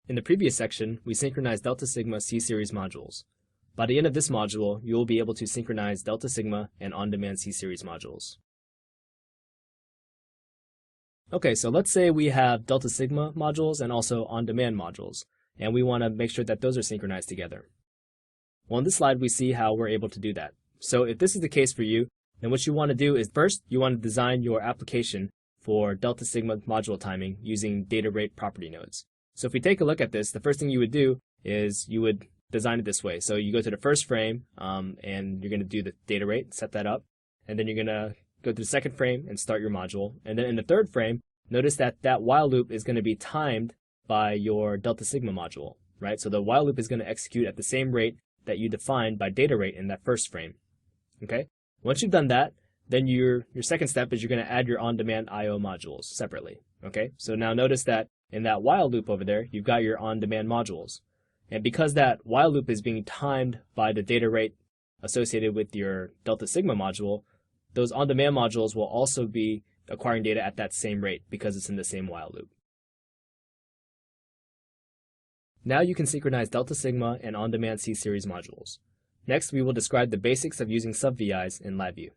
In the previous section, we synchronized Delta Sigma C-Series modules. By the end of this module, you will be able to synchronize Delta Sigma and on-demand C-Series modules. Okay, so let's say we have Delta Sigma modules and also on-demand modules, and we want to make sure that those are synchronized together. Well, on this slide, we see how we're able to do that. So if this is the case for you, then what you want to do is first, you want to design your application for Delta Sigma module timing using data rate property nodes. So if we take a look at this, the first thing you would do is you would design it this way. So you go to the first frame and you're going to do the data rate, set that up, and then you're going to go to the second frame and start your module. And then in the third frame, notice that that while loop is going to be timed by your Delta Sigma module, right? So the while loop is going to execute at the same rate that you defined by data rate in that first frame. Okay? Once you've done that, then your second step is you're going to add your on-demand I/O modules separately. Okay? So now notice that in that while loop over there, you've got your on-demand modules. And because that while loop is being timed by the data rate associated with your Delta Sigma module, those on-demand modules will also be acquiring data at that same rate because it's in the same while loop. Now you can synchronize Delta Sigma and on-demand C-Series modules. Next, we will describe the basics of using sub-VIs in LabVIEW.